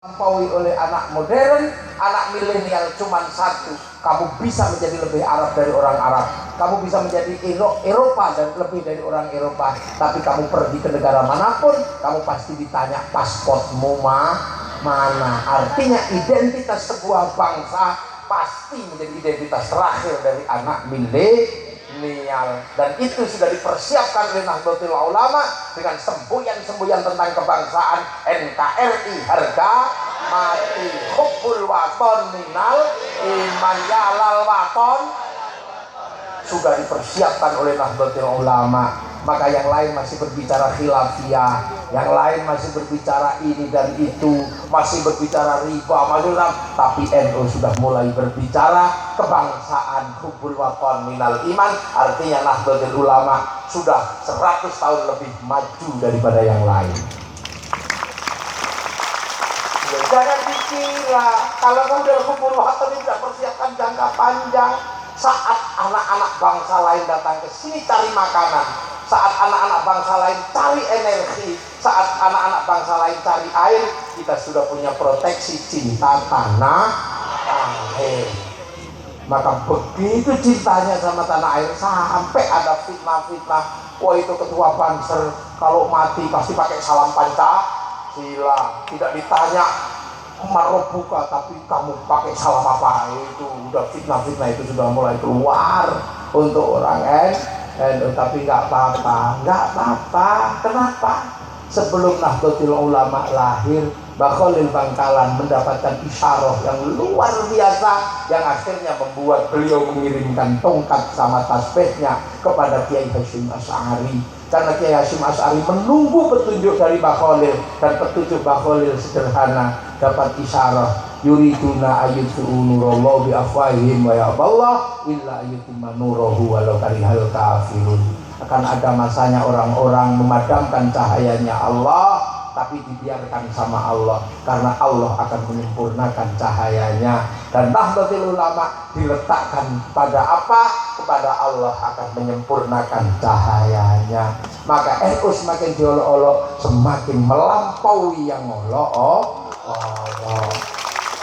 dilampaui oleh anak modern, anak milenial cuma satu. Kamu bisa menjadi lebih Arab dari orang Arab, kamu bisa menjadi Eropa dan lebih dari orang Eropa. Tapi kamu pergi ke negara manapun, kamu pasti ditanya pasportmu mana. Artinya identitas sebuah bangsa pasti menjadi identitas terakhir dari anak milenial, dan itu sudah dipersiapkan oleh Nahdlatul Ulama dengan semboyan-semboyan tentang kebangsaan. NKRI harga mati, hubbul waton minal iman, yalal waton sudah dipersiapkan oleh Nahdlatul Ulama. Maka yang lain masih berbicara khilafiyah, yang lain masih berbicara ini dan itu, masih berbicara riba, tapi NU sudah mulai berbicara kebangsaan, hubbul waton minal iman. Artinya Nahdlatul Ulama sudah 100 tahun lebih maju daripada yang lain. Ya, jangan dikira kalau kemudian hubbul waton ini tidak persiapkan jangka panjang. Saat anak-anak bangsa lain datang ke sini cari makanan, saat anak-anak bangsa lain cari energi, saat anak-anak bangsa lain cari air, kita sudah punya proteksi cinta tanah air. Maka begitu cintanya sama tanah air, sampai ada fitnah-fitnah. Wah, itu ketua Banser kalau mati pasti pakai salam Pancasila, tidak ditanya marobuka, tapi kamu pakai salam apa. Itu udah fitnah-fitnah, itu sudah mulai keluar untuk orang NU. Tapi nggak apa-apa. Kenapa? Sebelum Nahdlatul Ulama lahir, Mbah Khalil Bangkalan mendapatkan isyarah yang luar biasa, yang akhirnya membuat beliau mengirimkan tongkat sama tasbihnya kepada Kiai Hasyim Asy'ari. Karena Kiai Hasyim Asy'ari menunggu petunjuk dari Mbah Khalil, dan petunjuk Mbah Khalil sederhana, dapat isyarah, yuriduna ayyutu nurallahu bi afwahihim wa ya'ballah illa ayyutimma nurahu walau karihal kafirun. Akan ada masanya orang-orang memadamkan cahayanya Allah, tapi dibiarkan sama Allah, karena Allah akan menyempurnakan cahayanya. Dan Nahdlatul Ulama diletakkan pada apa? Kepada Allah akan menyempurnakan cahayanya. Maka NU semakin diolok-olok, semakin melampaui yang ngolok Allah.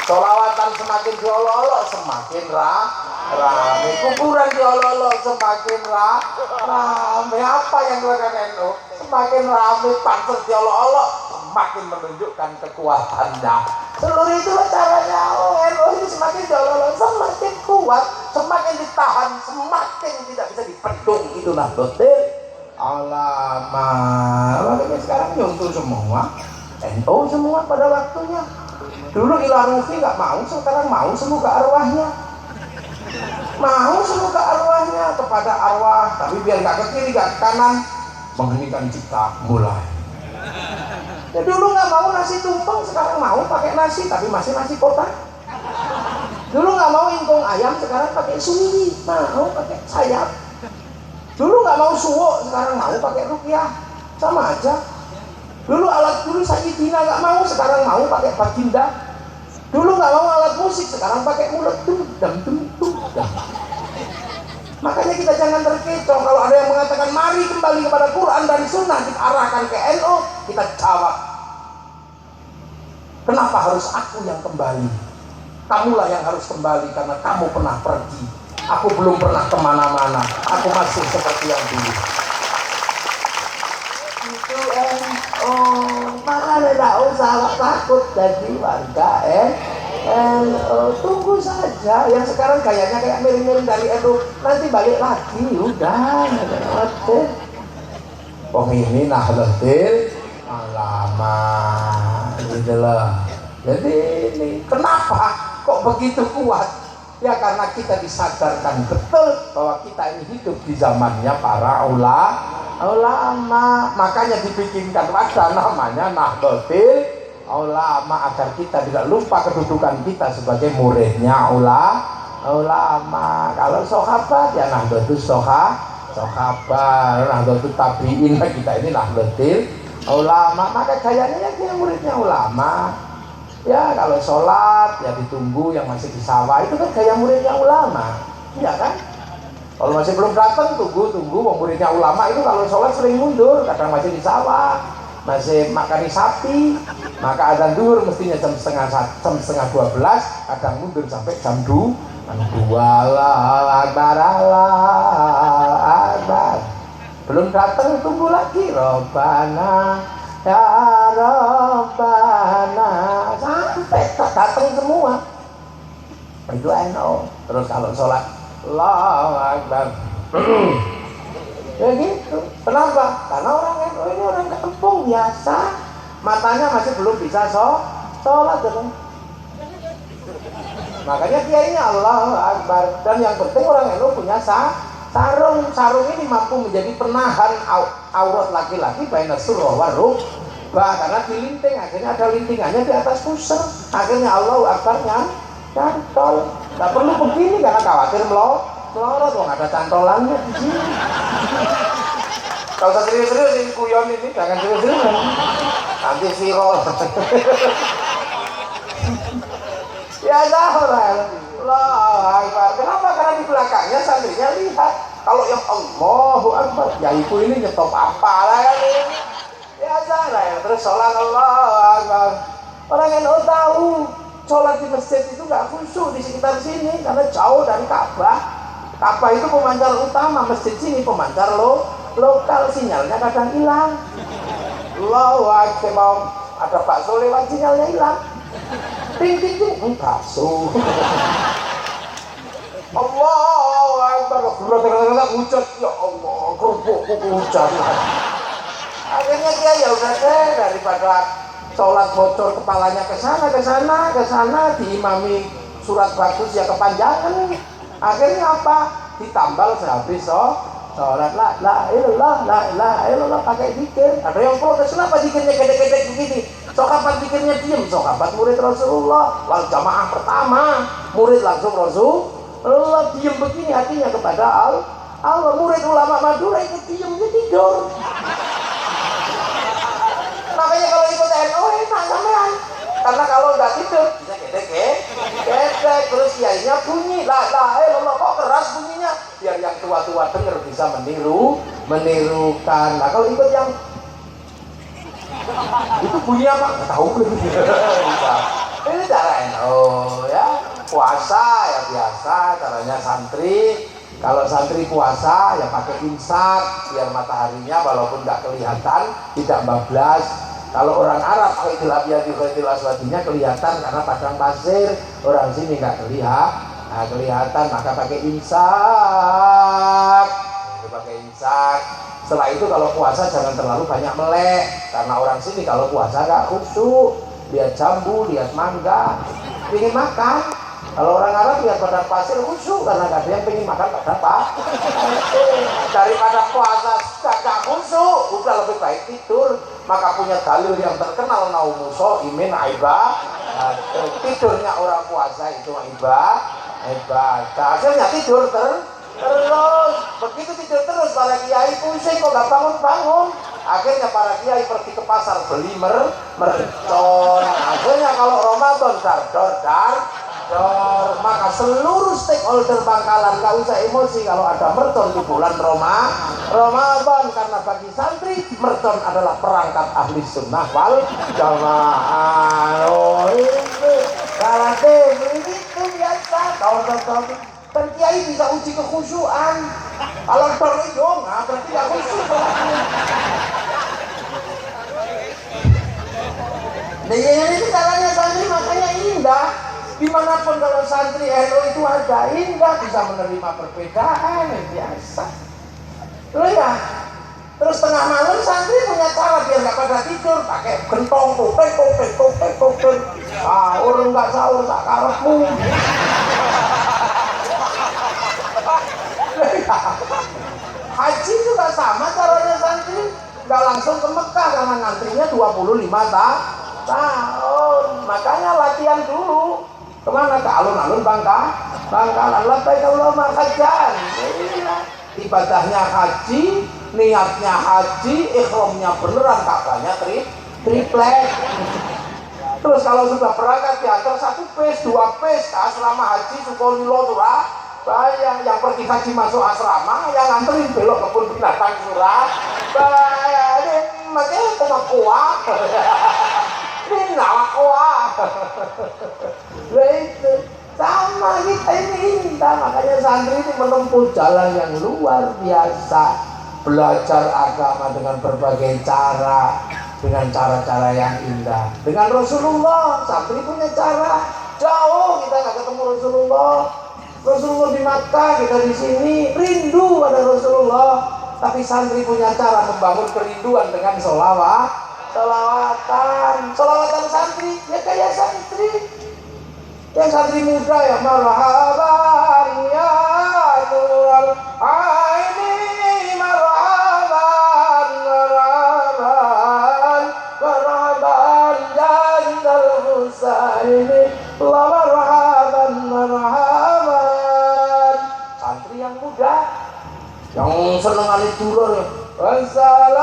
Sholawatan semakin diolok-olok, semakin rame. Kuburan diolok-olok, semakin rame. Apa yang dilakukan NU? Semakin rame. Pantas diolok-olok, semakin menunjukkan kekuatannya. Seluruh itu caranya. NU ini semakin diolok-olok, semakin kuat, semakin ditahan, semakin tidak bisa dipendung. Itu Nahdlatul Ulama. Makanya sekarang nyuntuh semua NU semua pada waktunya. Dulu Ilarufi nggak mau, sekarang mau semoga arwahnya. Mau semoga arwahnya kepada arwah, tapi biar nggak ke kiri nggak ke kanan, mengheningkan cipta mulai. Ya, dulu nggak mau nasi tumpeng, sekarang mau pakai nasi, tapi masih nasi kotak. Dulu nggak mau ingkung ayam, sekarang pakai suwi, mau pakai sayap. Dulu nggak mau suwo, sekarang mau pakai ruqyah, sama aja. Dulu Sayyidina nggak mau, sekarang mau pakai baginda. Dulu nggak mau alat musik, sekarang pakai mulut dum. Makanya kita jangan terkecoh kalau ada yang mengatakan mari kembali kepada Quran dan Sunnah, diarahkan ke NU, kita jawab, kenapa harus aku yang kembali? Kamulah yang harus kembali karena kamu pernah pergi. Aku belum pernah kemana-mana, aku masih seperti yang dulu. Itu makanya tidak usah takut jadi warga tunggu saja. Yang sekarang kayaknya kayak miring-miring dari NU, nanti balik lagi, udah. Ini Nahdlatul Ulama gitu loh. Jadi ini kenapa kok begitu kuat? Ya karena kita disadarkan betul bahwa kita ini hidup di zamannya para ulama. Makanya dibikinkan wadah namanya Nahdlatul Ulama, agar kita tidak lupa kedudukan kita sebagai muridnya ulama. Kalau sahabat ya Nahdlatul sahabat, Nahdlatul tabi'in, kita ini Nahdlatul Ulama. Maka gayanya ya muridnya ulama. Ya kalau sholat ya ditunggu yang masih di sawah, itu kan gaya muridnya ulama, ya kan? Kalau masih belum datang tunggu muridnya ulama itu kalau sholat sering mundur, kadang masih di sawah. masih makani sapi, maka adzan zuhur mestinya jam setengah 12, kadang mundur sampai jam 2. Allahu Akbar, Allahu Akbar. Belum datang tunggu lagi. Robbana ya Robbana, sampai datang semua. Itu NO. Terus kalau sholat Allahu Akbar. Ya gitu. Kenapa? Karena orang NU ini orang kampung biasa, matanya masih belum bisa sholat gitu. Makanya kiainya Allahu Akbar. Dan yang penting orang NU punya sarung. Sarung ini mampu menjadi penahan aurat laki-laki baina surah wa rukbah, karena dilinting, akhirnya ada lintingannya di atas pusar. Akhirnya Allahu Akbarnya cantol. Nggak perlu begini karena khawatir melorot, kok ada cantolannya di sini. Kalau serius-serius ini kuyon ini, jangan serius-serius nanti viral. Ya Allah, kenapa? Karena di belakangnya santrinya lihat. Kalau yang Allahu Akbar, ya ibu ini nyetop apa lah ini. Ya Allah, terus sholat Allahu Akbar. Orang yang tahu sholat di masjid itu nggak khusyuk di sekitar sini karena jauh dari Ka'bah. Ka'bah itu pemancar utama, masjid sini pemancar lokal, sinyalnya kadang hilang. Allahu Akbar, mau ada bakso lewat sinyalnya hilang. Ting ting ting, bakso. Allahu Akbar, berat hujan, ya Allah, kerupuk hujan. Akhirnya dia ya udah deh, daripada sholat bocor kepalanya ke sana, diimami surat bagus ya kepanjangan. Akhirnya apa? Ditambal sehabis sholat la ilallah pakai zikir. Ada yang protes, kenapa zikirnya gede-gede begini? Sahabat zikirnya diem, sahabat murid Rasulullah, wal jamaah pertama, murid langsung Rasulullah diem begini hatinya kepada Allah. Murid ulama Madura ikut diem, dia tidur. Makanya kalau ikut NU enak sampean. Karena kalau nggak tidur bisa gedek, terus kiainya bunyi la ilallah, kok keras bunyinya, biar yang tua-tua dengar bisa menirukan. Nah kalau ikut yang itu bunyi apa? Nggak tahu. Ini cara NU ya. Puasa ya biasa caranya santri. Kalau santri puasa ya pakai imsak biar mataharinya walaupun nggak kelihatan tidak bablas. Kalau orang Arab khaitul abyadi khaitul aswadinya kelihatan karena padang pasir. Orang sini nggak kelihatan, maka pakai imsak. Pakai imsak. Setelah itu kalau puasa jangan terlalu banyak melek, karena orang sini kalau puasa nggak khusyuk, lihat jambu, lihat mangga, ingin makan. Kalau orang Arab lihat padang pasir khusyuk, karena nggak ada yang pengen makan padang pasir. Daripada puasa nggak khusyuk, udah lebih baik tidur. Maka punya dalil yang terkenal naumu shaimin ibadah. Tidurnya orang puasa itu ibadah. Hasilnya tidur terus. Begitu tidur terus para kiai pusing kok gak bangun-bangun. Akhirnya para kiai pergi ke pasar beli mercon. Akhirnya kalau Ramadan dar. Maka seluruh stakeholder Bangkalan gak usah emosi kalau ada mercon di bulan Ramadan, karena bagi santri mercon adalah perangkat ahli sunnah wal jamaah. Oh itu karate begitu biasa. Tahun dan kiai bisa uji kekhusyuan. Kalau dor itu nggak berarti nggak khusyuk. Nah ini caranya santri, makanya indah. Dimanapun kalau santri NU itu ada, indah, bisa menerima perbedaan yang biasa. Terus ya, terus tengah malam santri punya cara biar nggak pada tidur, pakai gentong, topeng. Sahur nggak sahur tak karepmu. Haji juga sama caranya santri, nggak langsung ke Mekah karena ngantrinya 25 tahun. Makanya latihan dulu. Kemana? Ke alun-alun Bangkalan. Labbaik Allahumma hajjan. Ibadahnya haji, niatnya haji, ihramnya beneran, Ka'bahnya triplek. Terus kalau sudah berangkat diantar 1 bis, 2 bis ke asrama haji Sukolilo Surabaya. Yang pergi haji masuk asrama, yang nganterin belok kebun binatang Surabaya. makanya kok kuat. Ini nggak kuat. Lah itu sama kita ini indah, makanya santri itu menempuh jalan yang luar biasa, belajar agama dengan berbagai cara, dengan cara-cara yang indah. Dengan Rasulullah, santri punya cara. Jauh kita nggak ketemu Rasulullah. Rasulullah di Makkah, kita di sini rindu pada Rasulullah. Tapi santri punya cara membangun kerinduan dengan solawatan santri ya kayak santri. Yang santri muda ya marhaban ya nurul aini marhaban marhaban marhaban jannal husaini la marhaban marhaban. Santri yang muda yang seneng ali dulur ya wassalamun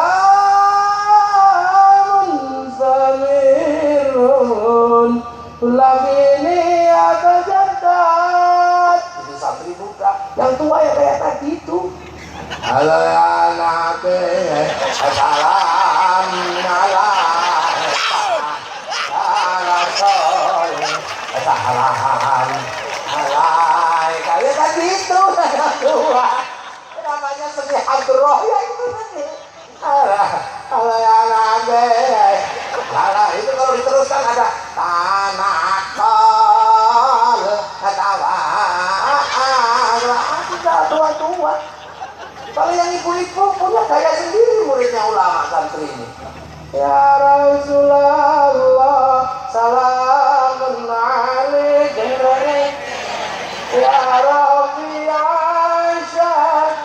samirun lamini atajadat. Itu santri muda. Yang tua ya kayak tadi itu. Halo ya nabi, salam ala rasul, salam alai. Kayak tadi itu yang tua. Namanya seni Abdurrah ya itu tadi. Halo ya nabi. Nah, itu kalau diteruskan ada tanakal katawa tidak tua-tua. Kalau yang ibu-ibu punya gaya sendiri muridnya ulama santri ini. Ya Rasulullah salamun alaika ya Rabbi Aisyah.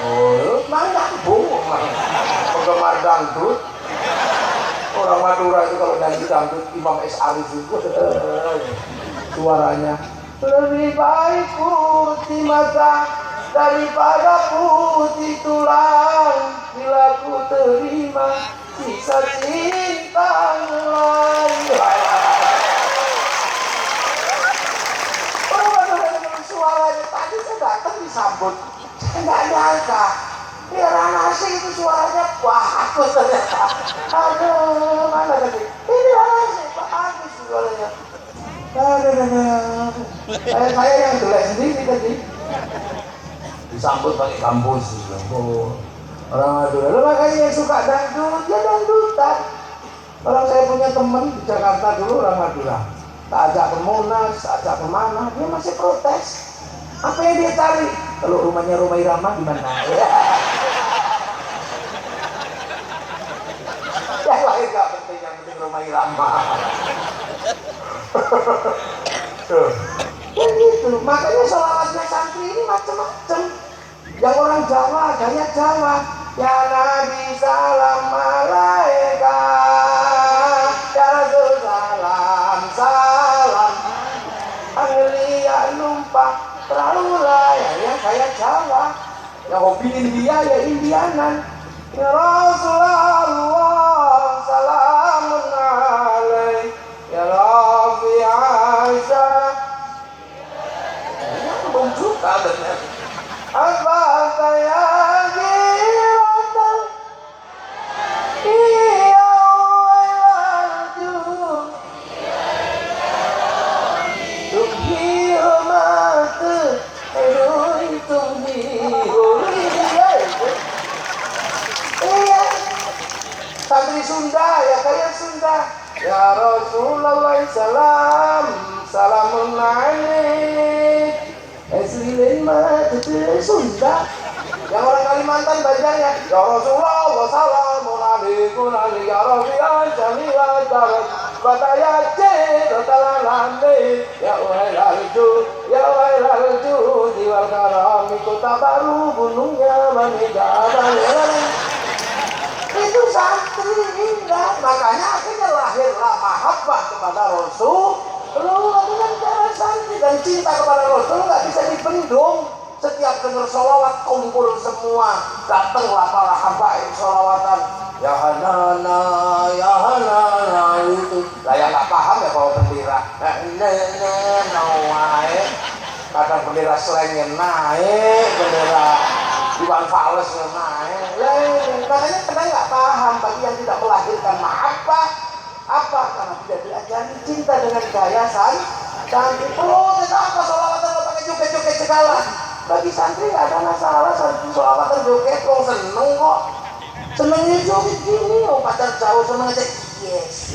Oh, mana bu? Penggemar dangdut. Orang Madura itu kalau nyanyi dangdut Imam S. Arif itu suaranya lebih baik putih mata daripada putih tulang bila ku terima sisa cinta lain. Orang Madura dengan suaranya tadi saya datang disambut, saya nggak nyangka. Ya Ranasi itu suaranya bagus ternyata. Aduh, mana tadi? Ini Ranasi, bagus suaranya. Saya yang jelek sendiri tadi. Disambut pakai kampus. Oh, orang Madura. Lalu makanya yang suka dangdut, ya dangdutan. Orang saya punya teman di Jakarta dulu orang Madura. Tak ajak ke Monas, tak ajak kemana, dia masih protes. Apa yang dia cari? Kalau rumahnya Rumah Irama gimana? Yang lain gak penting, yang penting Rumah Irama. Tuh. Ya gitu, makanya sholawatnya santri ini macam-macam. Yang orang Jawa, gaya Jawa. Ya Nabi salam alaika, ya Rasul salam salam. Anglia numpah Teraulah ya kayak Jawa. Yang hobi India ya Indianan. Ya Rasulullah salamun alaik ya Rabbi Aisyah. Ini belum juga benar. Apa saya gilatan iya wailaju santri Sunda ya kayak Sunda. Ya Rasulullah salam salamun alaik. Eslilin mah itu Sunda. Yang orang Kalimantan belajarnya ya Rasulullah salamun alaikum ya Rabbi Jamila darat bataya talalande ya wailal judi wal karami kota baru gunungnya Manigabal. Itu santri indah, makanya akhirnya lahirlah mahabbah kepada Rasul. Rasulullah dengan cara santri dan cinta kepada Rasul nggak bisa dibendung. Setiap dengar sholawat kumpul semua, datanglah para habaib sholawatan. Ya Hanana itu. Lah yang nggak paham ya kalau bendera. Naik. Kadang bendera Selengnya naik, bendera Iwan Fals naik. Makanya kadang nggak paham bagi yang tidak melahirkan mahabbah apa karena tidak diajari cinta dengan gaya santri. Oh, kenapa sholawatan nggak pakai joget-joget segala? Bagi santri nggak ada masalah santri sholawatan joget, kok seneng kok. Senengnya joget gini, oh pacar jauh seneng aja, yes.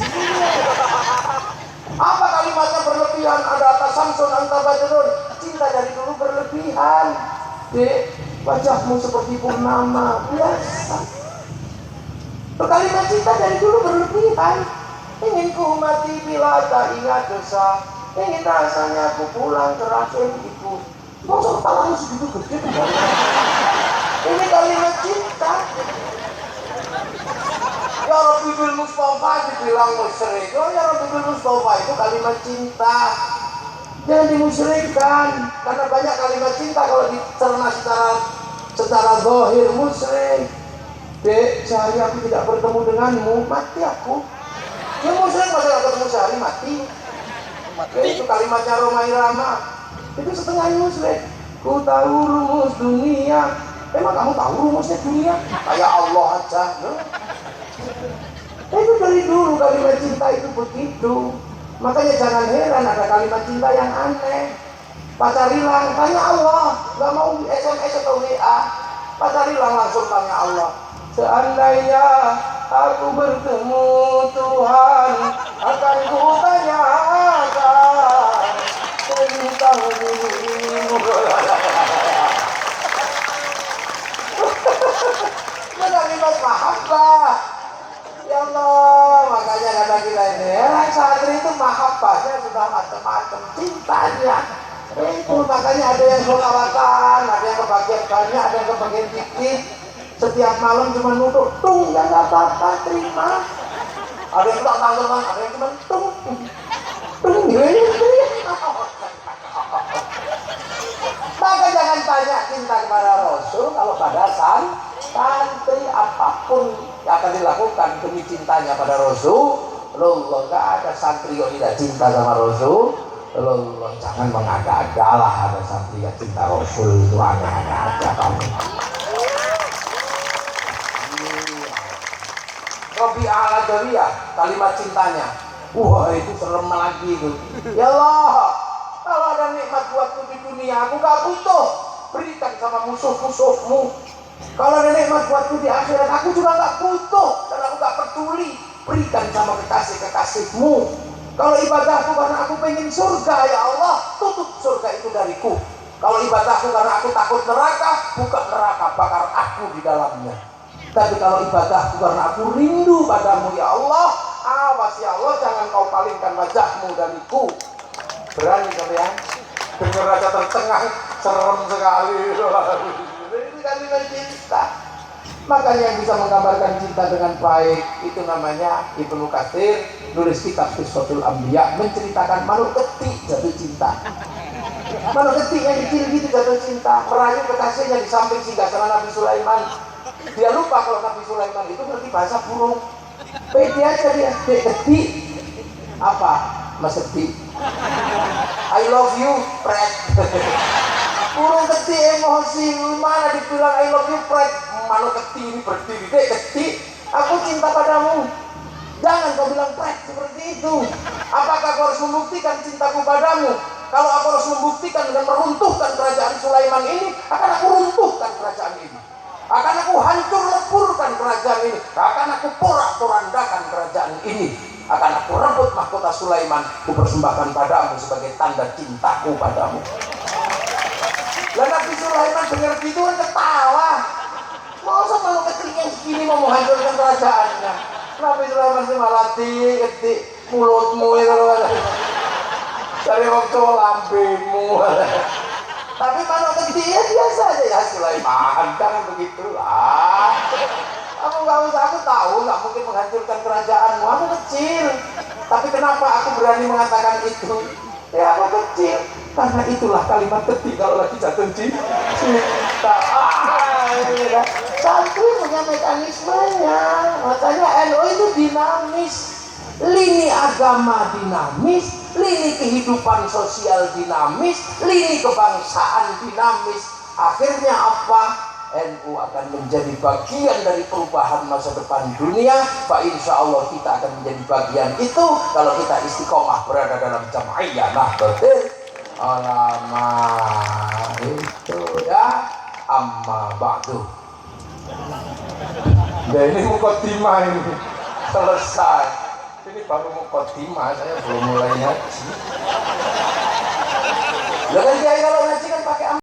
Apa kalimatnya berlebihan? Ada atas Samsun anta badrun. Cinta dari dulu berlebihan. Dek, wajahmu seperti purnama, biasa. Kalimat cinta dari dulu berlebihan. Ingin ku mati bila tak ingat dosa. Ingin rasanya aku pulang terakhir ibu. Masa kepalamu segitu gede? Ini kalimat cinta. Ya Rabbi bil Mustafa dibilang musyrik. Oh ya Rabbi bil Mustafa itu kalimat cinta. Jangan dimusyrikkan. Karena banyak kalimat cinta kalau dicerna secara zahir musyrik. Dek, sehari aku tidak bertemu denganmu, mati aku. Ya musyrik masa gak ketemu sehari mati. Ya, itu kalimatnya Roma Irama. Itu setengah musyrik. Ku tahu rumus dunia. Emang kamu tahu rumusnya dunia? Kayak Allah aja. Itu dari dulu kalimat cinta itu begitu. Makanya jangan heran ada kalimat cinta yang aneh. Pacar hilang, tanya Allah. Gak mau SMS atau WA. Pacar hilang langsung tanya Allah. Seandainya aku bertemu Tuhan, akan ku tanyakan tentang dirimu. Kalimat mahabbah. Ya Allah, makanya kata kita ini, santri itu mahabbahnya sudah macam-macam, cintanya. Itu makanya ada yang sholawatan, ada yang kebagian banyak, ada yang kebagian dikit. Setiap malam cuma nutup, tung, ya nggak apa-apa, terima. Ada yang tak tanggungan, ada yang cuma tung, Maka jangan tanya cinta kepada Rasul kalau pada santri apapun yang akan dilakukan demi cintanya pada Rasul. Loh, nggak ada santri yang tidak cinta sama Rasul. Loh, jangan mengada-adalah ada santri yang cinta Rasul itu ada kamu. Robi al-Adawiyah kalimat cintanya, wah itu serem lagi itu. Ya Allah, kalau ada nikmat buatku di dunia, aku gak butuh, berikan sama musuh-musuhmu. Kalau ada nikmat buatku di akhirat, aku juga gak butuh, dan aku gak peduli, berikan sama kekasih-kekasihmu. Kalau ibadahku karena aku pengen surga, ya Allah, tutup surga itu dariku. Kalau ibadahku karena aku takut neraka, buka neraka, bakar aku di dalamnya. Tapi kalau ibadahku karena aku rindu padamu, ya Allah, awas ya Allah, jangan kau palingkan wajahmu dariku. Berani kalian? Dengar aja tercengang, serem sekali. Ini kalimat cinta. Makanya yang bisa menggambarkan cinta dengan baik itu namanya Ibnu Katsir nulis kitab Qissatul Anbiya, menceritakan makhluk ketik jatuh cinta. Makhluk ketik yang kecil gitu jatuh cinta, merayu kekasihnya di samping singgasana Nabi Sulaiman. Dia lupa kalau Nabi Sulaiman itu ngerti bahasa burung. Pede aja dia, ketik apa? Mas ketik. I love you, Fred. Burung ketik emosi, mana dibilang I love you, Fred? Malu ketik ini berdiri, dek ketik. Aku cinta padamu. Jangan kau bilang Fred seperti itu. Apakah kau harus membuktikan cintaku padamu? Kalau aku harus membuktikan dengan meruntuhkan kerajaan Sulaiman ini, akan aku runtuhkan kerajaan ini. Akan aku hancur leburkan kerajaan ini. Akan aku porak-porandakan kerajaan ini. Akan aku rebut mahkota Sulaiman, ku persembahkan padamu sebagai tanda cintaku padamu. Lalu Nabi Sulaiman dengar gitu kan ketawa. Masa malu kecil yang segini mau menghancurkan kerajaannya. Nabi Sulaiman sih malah ketik mulutmu itu loh. Dari waktu lambemu. Tapi malu kecil ya biasa aja ya Sulaiman, jangan begitulah. Kamu gak usah, aku tahu gak mungkin menghancurkan kerajaanmu, aku kecil. Tapi kenapa aku berani mengatakan itu? Ya aku kecil, karena itulah kalimat ketik kalau lagi jatuh cinta. Santri punya mekanismenya, makanya NU itu dinamis. Lini agama dinamis, lini kehidupan sosial dinamis, lini kebangsaan dinamis. Akhirnya apa? NU akan menjadi bagian dari perubahan masa depan dunia. Pak insya Allah kita akan menjadi bagian itu kalau kita istiqomah berada dalam Jam'iyah Nahdlatul Ulama. Itu ya. Amma ba'du. Nah ini mukaddimah ini selesai. Ini baru mukaddimah, saya belum mulai ngaji. Lah kan kalau ngaji kan pakai